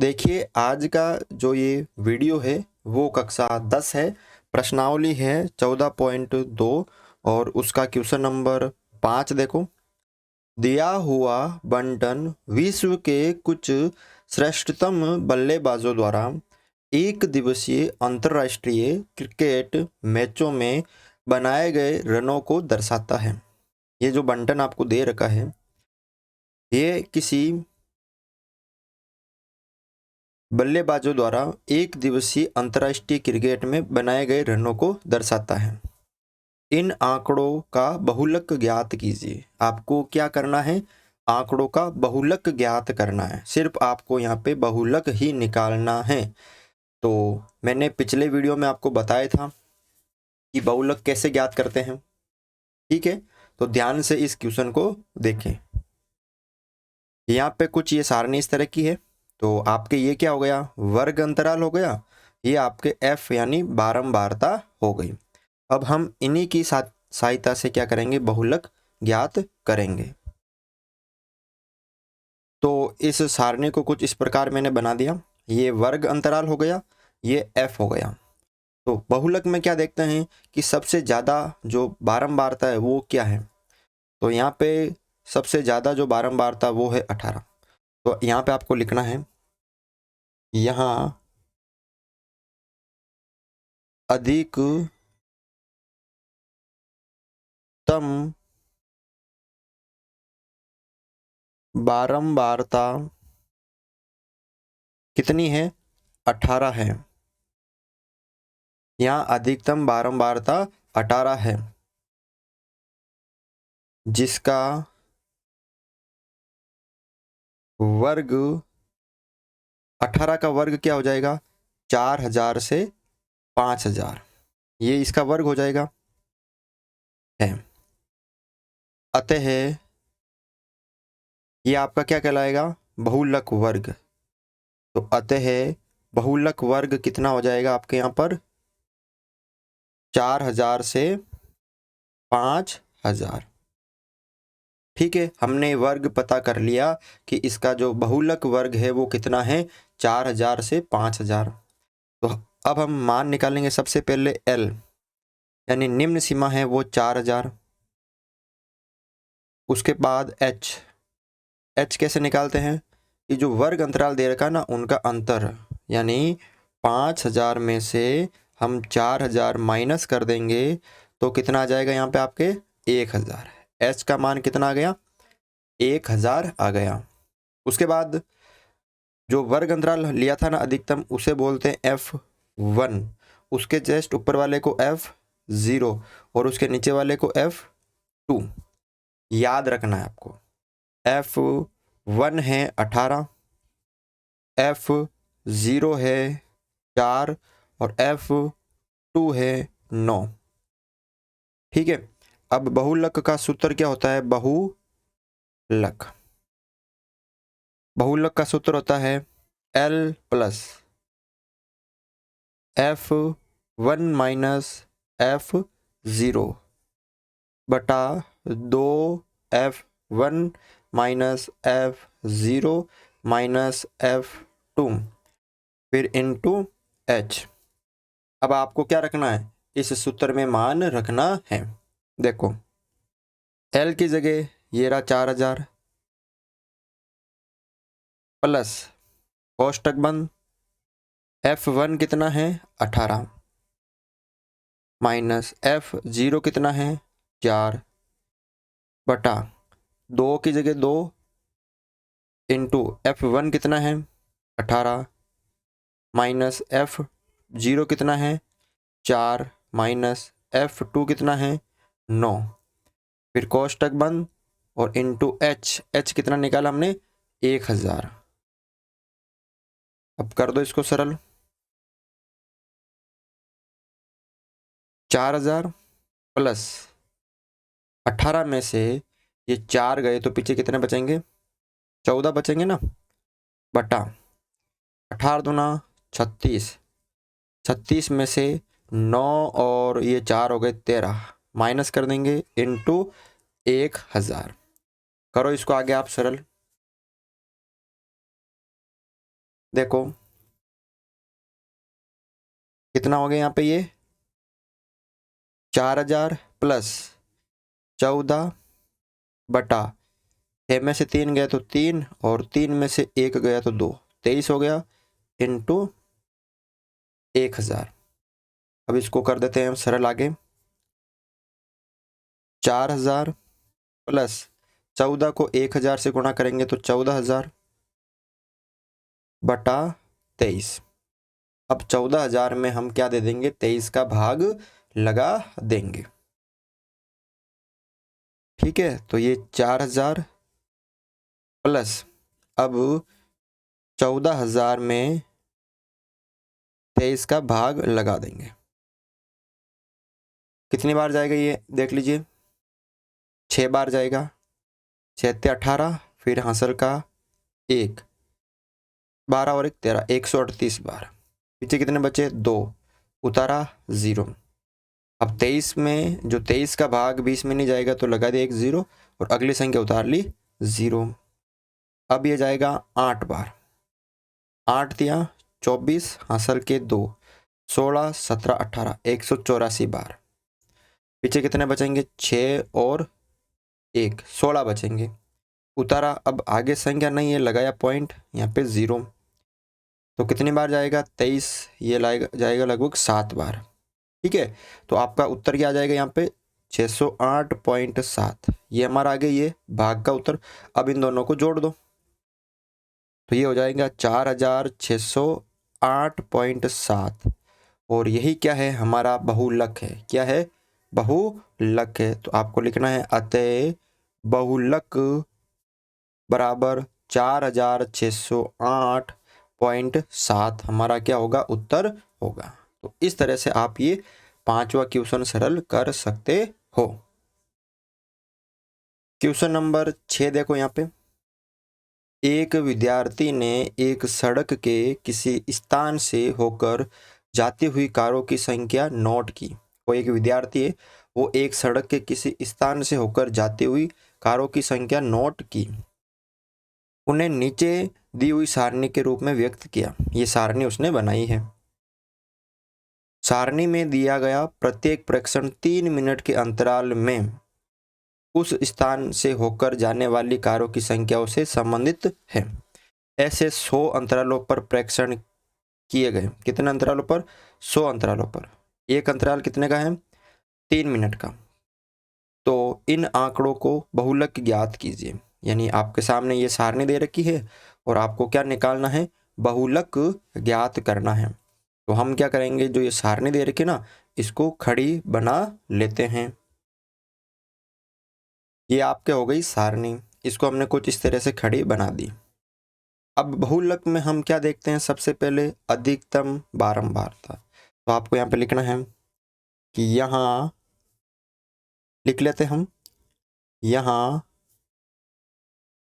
देखिए आज का जो ये वीडियो है वो कक्षा 10 है। प्रश्नावली है 14.2 और उसका क्वेश्चन नंबर 5 देखो। दिया हुआ बंटन विश्व के कुछ श्रेष्ठतम बल्लेबाजों द्वारा एक दिवसीय अंतर्राष्ट्रीय क्रिकेट मैचों में बनाए गए रनों को दर्शाता है। ये जो बंटन आपको दे रखा है ये किसी बल्लेबाजों द्वारा एक दिवसीय अंतर्राष्ट्रीय क्रिकेट में बनाए गए रनों को दर्शाता है। इन आंकड़ों का बहुलक ज्ञात कीजिए। आपको क्या करना है? आंकड़ों का बहुलक ज्ञात करना है। सिर्फ आपको यहाँ पे बहुलक ही निकालना है। तो मैंने पिछले वीडियो में आपको बताया था कि बहुलक कैसे ज्ञात करते हैं। ठीक है, तो ध्यान से इस क्वेश्चन को देखें। यहाँ पे कुछ ये सारणी इस तरह की है। तो आपके ये क्या हो गया? वर्ग अंतराल हो गया। ये आपके एफ यानी बारंबारता हो गई। अब हम इन्हीं की सहायता से क्या करेंगे? बहुलक ज्ञात करेंगे। तो इस सारणी को कुछ इस प्रकार मैंने बना दिया। ये वर्ग अंतराल हो गया, ये एफ हो गया। तो बहुलक में क्या देखते हैं कि सबसे ज़्यादा जो बारंबारता है वो क्या है? तो यहाँ पे सबसे ज़्यादा जो बारंबारता वो है 18। तो यहाँ पे आपको लिखना है, यहाँ अधिकतम बारंबारता कितनी है? 18 है। यहाँ अधिकतम बारंबारता 18 है, जिसका वर्ग 18 का वर्ग क्या हो जाएगा? 4000 से 5000। ये इसका वर्ग हो जाएगा है। अतः ये आपका क्या कहलाएगा? बहुलक वर्ग। तो अतः बहुलक वर्ग कितना हो जाएगा आपके यहाँ पर? 4000 से 5000। ठीक है, हमने वर्ग पता कर लिया कि इसका जो बहुलक वर्ग है वो कितना है? 4000 से 5000। तो अब हम मान निकालेंगे। सबसे पहले L यानी निम्न सीमा है वो 4000। उसके बाद H कैसे निकालते हैं? कि जो वर्ग अंतराल दे रखा ना उनका अंतर, यानी 5000 में से हम 4000 माइनस कर देंगे तो कितना आ जाएगा यहाँ पे आपके? 1000। H का मान कितना आ गया? 1000 आ गया। उसके बाद जो वर्ग अंतराल लिया था ना अधिकतम, उसे बोलते हैं F1। उसके जस्ट ऊपर वाले को F0 और उसके नीचे वाले को F2। याद रखना है आपको। F1 है 18, F0 है 4 और F2 है 9। ठीक है, अब बहुलक का सूत्र क्या होता है? बहुलक का सूत्र होता है L plus F1 minus F0 बटा 2 F1 minus F0 minus F2 फिर इनटू H। अब आपको क्या रखना है? इस सूत्र में मान रखना है। देखो L की जगह ये रहा 4000 प्लस कोष्टक बंद F1 कितना है? 18 माइनस F0 कितना है? 4 बटा 2 की जगह 2 इंटू F1 कितना है? 18 माइनस F0 कितना है? 4 माइनस F2 कितना है? 9 फिर कोष्टक बंद और इंटू H कितना निकाला हमने? 1000। अब कर दो इसको सरल। 4000 प्लस 18 में से ये 4 गए तो पीछे कितने बचेंगे? 14 बचेंगे ना, बटा 18 दूना 36। 36 में से 9 और ये 4 हो गए 13, माइनस कर देंगे इंटू 1000। करो इसको आगे आप सरल। देखो कितना हो गया यहाँ पे, ये 4000 प्लस 14 बटा 6 में से 3 गया तो 3 और 3 में से 1 गया तो 2, 23 हो गया इंटू 1000। अब इसको कर देते हैं हम सरल आगे। 4000 प्लस 14 को 1000 से गुणा करेंगे तो 14000 बटा 23। अब 14000 में हम क्या दे देंगे, 23 का भाग लगा देंगे। ठीक है, तो ये 4000 प्लस अब 14000 में 23 का भाग लगा देंगे। कितनी बार जाएगा ये देख लीजिए, 6 बार जाएगा। 6 ते 18, फिर हासिल का 1, 12 और 1 13, 138 बार। पीछे कितने बचे, 2, उतारा 0। अब 23 में जो 23 का भाग 20 में नहीं जाएगा तो लगा दिया 1 0 और अगली संख्या उतार ली 0। अब ये जाएगा 8 बार। 8 दिया 24, हासिल के 2, 16 17 18, 184 बार। पीछे कितने बचेंगे, 6 और 1, 16 बचेंगे। उतारा, अब आगे संख्या नहीं है, लगाया पॉइंट यहाँ पे 0। तो कितनी बार जाएगा, 23, ये जाएगा लगभग 7 बार। ठीक है, तो आपका उत्तर क्या आ जाएगा यहाँ पे, 608.7। ये हमारा आगे ये भाग का उत्तर। अब इन दोनों को जोड़ दो तो ये हो जाएगा 4608.7 और यही क्या है, हमारा बहुलक है। क्या है, बहुलक है। तो आपको लिखना है अतः बहुलक बराबर 4608.7 हमारा क्या होगा, उत्तर होगा। तो इस तरह से आप ये 5वां क्वेश्चन सरल कर सकते हो। क्वेश्चन नंबर 6 देखो यहाँ पे, एक विद्यार्थी ने एक सड़क के किसी स्थान से होकर जाती हुई कारों की संख्या नोट की। वो एक विद्यार्थी है, वो एक सड़क के किसी स्थान से होकर जाती हुई कारों की संख्या नोट की। उन्हें नीचे दी हुई सारणी के रूप में व्यक्त किया। ये सारणी उसने बनाई है। सारणी में दिया गया प्रत्येक प्रेक्षण 3 मिनट के अंतराल में उस स्थान से होकर जाने वाली कारों की संख्याओं से संबंधित है। ऐसे 100 अंतरालों पर प्रेक्षण किए गए। कितने अंतरालों पर, 100 अंतरालों पर। एक अंतराल कितने का है, 3 मिनट का। तो इन आंकड़ों को बहुलक ज्ञात कीजिए। यानी आपके सामने ये सारणी दे रखी है और आपको क्या निकालना है, बहुलक ज्ञात करना है। तो हम क्या करेंगे, जो ये सारणी दे रखी है ना, इसको खड़ी बना लेते हैं। ये आपके हो गई सारणी, इसको हमने कुछ इस तरह से खड़ी बना दी। अब बहुलक में हम क्या देखते हैं, सबसे पहले अधिकतम बारंबारता। तो आपको यहाँ पे लिखना है कि यहाँ लिख लेते हम, यहाँ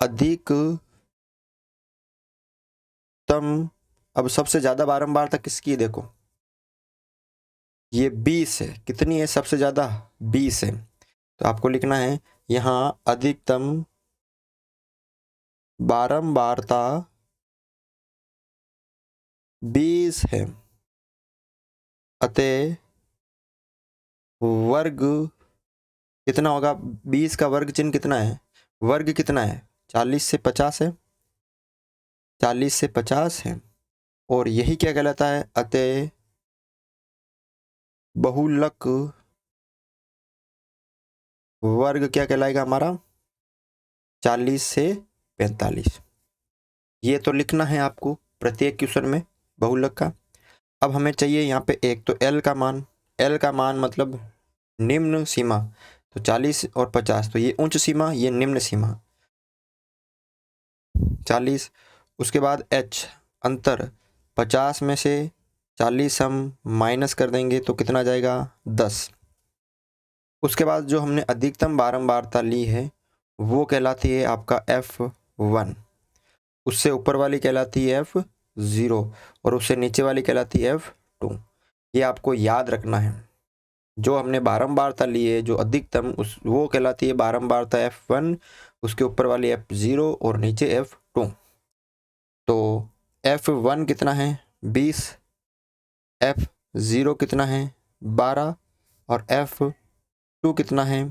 अधिकतम, अब सबसे ज्यादा बारंबारता किसकी है, देखो ये 20 है। कितनी है सबसे ज्यादा, 20 है। तो आपको लिखना है यहाँ अधिकतम बारंबारता 20 है, अतः वर्ग कितना होगा, 20 का वर्ग चिन्ह कितना है, वर्ग कितना है, 40 से 50 है, 40 से 50 है। और यही क्या कहलाता है, अतः बहुलक वर्ग क्या कहलाएगा हमारा, 40 से 45। ये तो लिखना है आपको प्रत्येक क्वेश्चन में बहुलक का। अब हमें चाहिए यहाँ पे एक तो एल का मान। एल का मान मतलब निम्न सीमा। तो 40 और 50, तो ये उच्च सीमा, ये निम्न सीमा 40। उसके बाद एच अंतर, 50 में से 40 हम माइनस कर देंगे तो कितना जाएगा, 10। उसके बाद जो हमने अधिकतम बारंबारता ली है वो कहलाती है आपका F1, उससे ऊपर वाली कहलाती है F0 और उससे नीचे वाली कहलाती है F2। ये आपको याद रखना है। जो हमने बारंबारता ली है, जो अधिकतम, उस वो कहलाती है बारंबारता F1, उसके ऊपर वाली F0 और नीचे F2। तो F1 कितना है 20, F0 कितना है 12 और F2 कितना है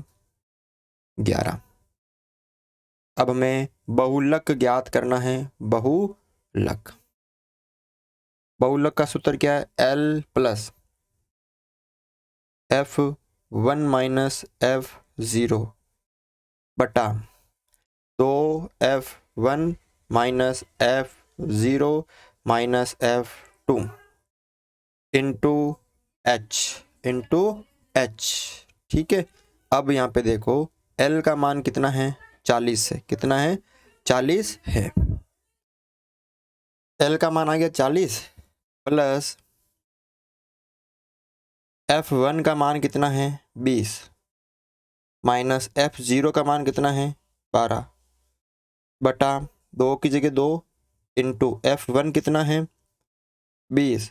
11। अब हमें बहुलक ज्ञात करना है। बहुलक का सूत्र क्या है? L plus F1 minus F0 बटा 2F1 minus F0 minus F2 into H। ठीक है, अब यहाँ पे देखो L का मान कितना है 40 है। कितना है? 40 है। L का मान आ गया 40 प्लस F1 का मान कितना है 20 माइनस F0 का मान कितना है 12 बटा 2 की जगह 2 इंटू F1 कितना है 20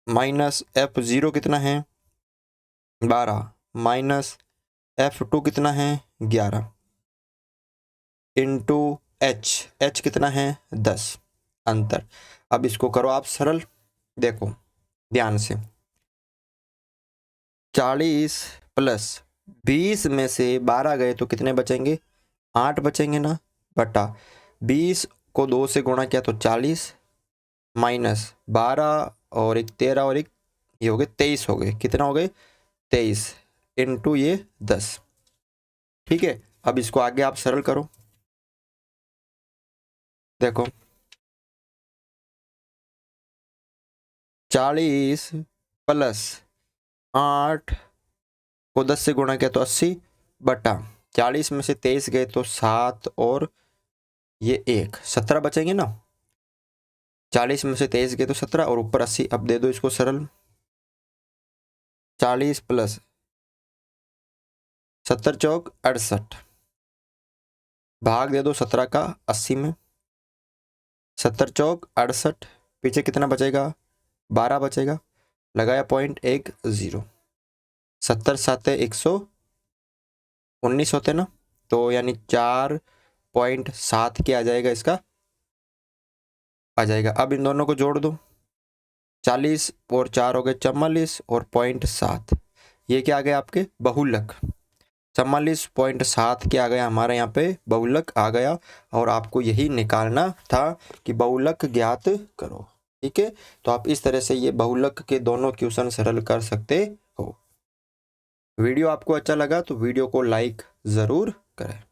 माइनस F0 कितना है 12 माइनस F2 कितना है 11 इंटू H कितना है 10 अंतर। अब इसको करो आप सरल। देखो ध्यान से, 40 प्लस 20 में से 12 गए तो कितने बचेंगे? 8 बचेंगे ना, बटा 20 को 2 से गुणा किया तो 40 माइनस 12 और एक 13 और एक ये हो गए 23 हो गए। कितना हो गए? 23 इंटू ये 10। ठीक है, अब इसको आगे आप सरल करो। देखो 40 प्लस 8 को 10 से गुणा किया तो 80 बटा 40 में से 23 गए तो 7 और ये 1 17 बचेंगे ना। 40 में से 23 गए तो 17 और ऊपर 80। अब दे दो इसको सरल। 40 प्लस 70 चौक 68 भाग दे दो 17 का 80 में। 70 चौक 68 पीछे कितना बचेगा? 12 बचेगा। लगाया पॉइंट 10। 70 7 119 होते ना, तो यानी 4.7 क्या आ जाएगा इसका? आ जाएगा। अब इन दोनों को जोड़ दो। 40 और 4 हो गए 44 और 0.7 ये क्या आ गया आपके? बहुलक। 44.7 क्या आ गया हमारा यहाँ पे? बहुलक आ गया। और आपको यही निकालना था कि बहुलक ज्ञात करो। ठीक है, तो आप इस तरह से ये बहुलक के दोनों क्वेश्चन सरल कर सकते हो। वीडियो आपको अच्छा लगा तो वीडियो को लाइक ज़रूर करें।